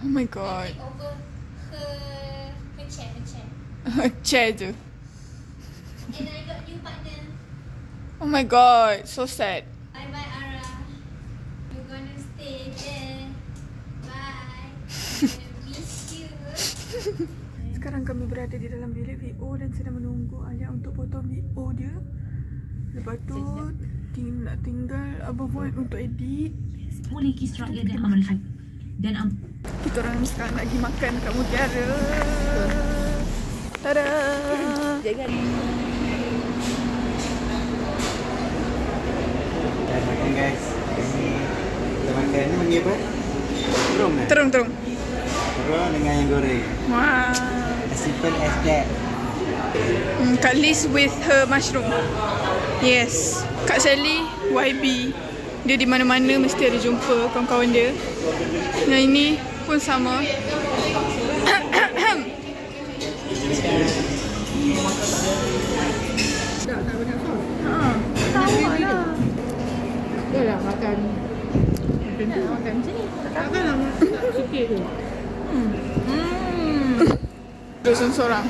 Oh my god. Over her chair. Chair je. And I got new partner. Oh my god, so sad. Bye bye Ara. You're gonna stay there. Bye. I miss you. Sekarang kami berada di dalam bilik VO dan sedang menunggu Alia untuk potong VO dia. Lepas tu nak tinggal Abang Fuad untuk edit. Boleh kisah dia dan amal syuk. Dan Kita orang sekarang nak pergi makan kat Mutiara. Tada! jangan Kita makan guys. Ini kita makan ni panggil apa? Terung kan? Terung. Terung dengan yang goreng. Wah. As simple as that. Kak Liz with her mushroom. Yes. Kak Sally, YB. Dia di mana-mana mesti ada jumpa kawan-kawan dia. Yang ini pun sama. Dah lah makan. Makan macam ni. Takkan lah sikit tu. Dua seorang.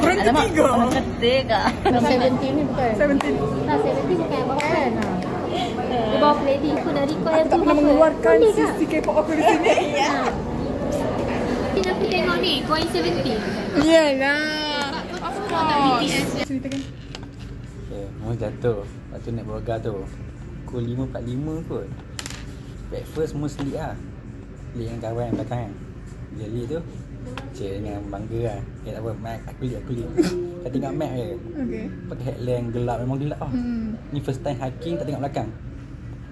Orang ketiga. Orang ketiga. 17 ni bukan? 17. Tak, 17 bukan abang kan? Dia bawa lady. Aku dah record yang tu. Tak pernah mengeluarkan sisi K-pop aku di sini. Aku tengok ni, Coin 70. Yelah. Of course. Sini tekan. Okay, mau jatuh. Lepas tu naik burger tu. Pukul 5.45 kot. Breakfast semua sleep lah. Sleep dengan kawan yang belakang kan. Dia lead tu. Cik dengan bangga lah. Tak apa, Mac, aku lead. Kau tengok Mac je. Okay. Pakai headlamp gelap, memang gelap lah. Ni first time hiking tak tengok belakang.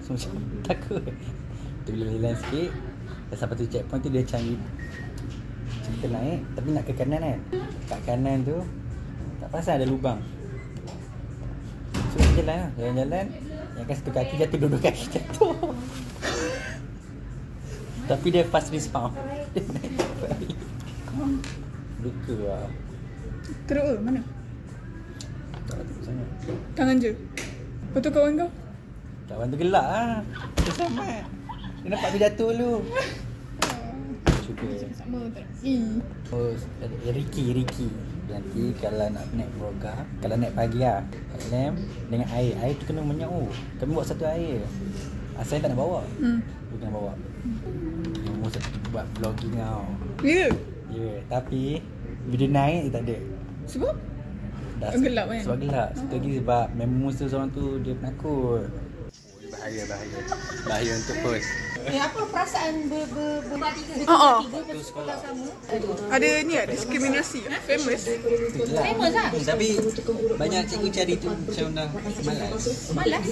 So macam takut. Tu bila jalan sikit. Dah sampai tu checkpoint tu dia macam kita naik tapi nak ke kanan kan. Kat kanan tu tak pasal ada lubang. So kita jalan lah. Jalan-jalan. Yang kan satu kaki jatuh, dua kaki jatuh. Tapi dia fast respawn. Dia naik balik. Luka lah. Teruk ke? Mana? Tak takut sangat. Tangan je. Lepas tu kawan kau? Kawan tu gelak lah. Dia selamat. Dia nampak aku jatuh dulu. Cuba. Sama tak? Oh, Ricky. Nanti kalau nak naik program, kalau naik pagi lah, headlamp dengan air. Air tu kena menyau. Kami bawa satu air. Asal tak nak bawa. Dia kena bawa. Mesti buat vlogging tau. Ya? Ya, tapi bila naik dia tak ada. Sebab? Dah Gelap kan? Sebab gelap. Satu lagi sebab memang seorang tu dia penakut. Bahaya untuk post. Apa perasaan berbuat tiga? Tu sekolah. Ada ni ada diskriminasi. Famous. Famous lah. Tapi banyak cikgu cari tu macam dah malas. Malas?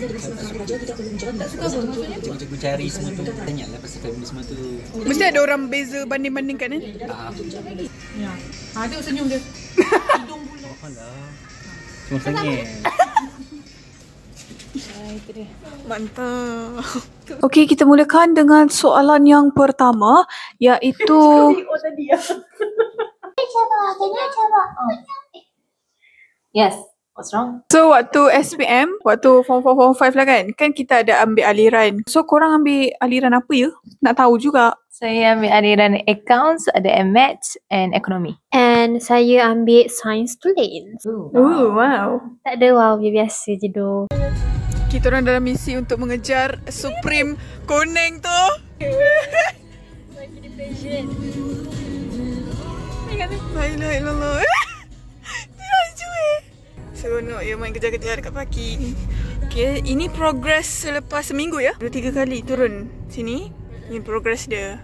Tak suka apa maksudnya? Cikgu cari semua tu. Tanya lah pasal feminisme tu. Mesti ada orang beza banding-bandingkan kan? Ya. Tengok senyum dia. Hidung bulu. Alah. Cuma sengit. Itu dia. Mantap. Okey, kita mulakan dengan soalan yang pertama iaitu Yes. What's wrong? so waktu SPM, waktu form 4, form 5 lah kan kita ada ambil aliran. So korang ambil aliran apa ya? Nak tahu juga. Saya ambil aliran accounts, ada maths and economy. And saya ambil science tulis. Oh, wow. Tak ada wow, biasa je doh. Kita orang dalam misi untuk mengejar Supreme Koneng tu. La ilaha illallah. Laju seronok ya main kejar-kejar kat parking. Okay, ini progress selepas seminggu ya. 2-3 kali turun sini. Ini progress dia.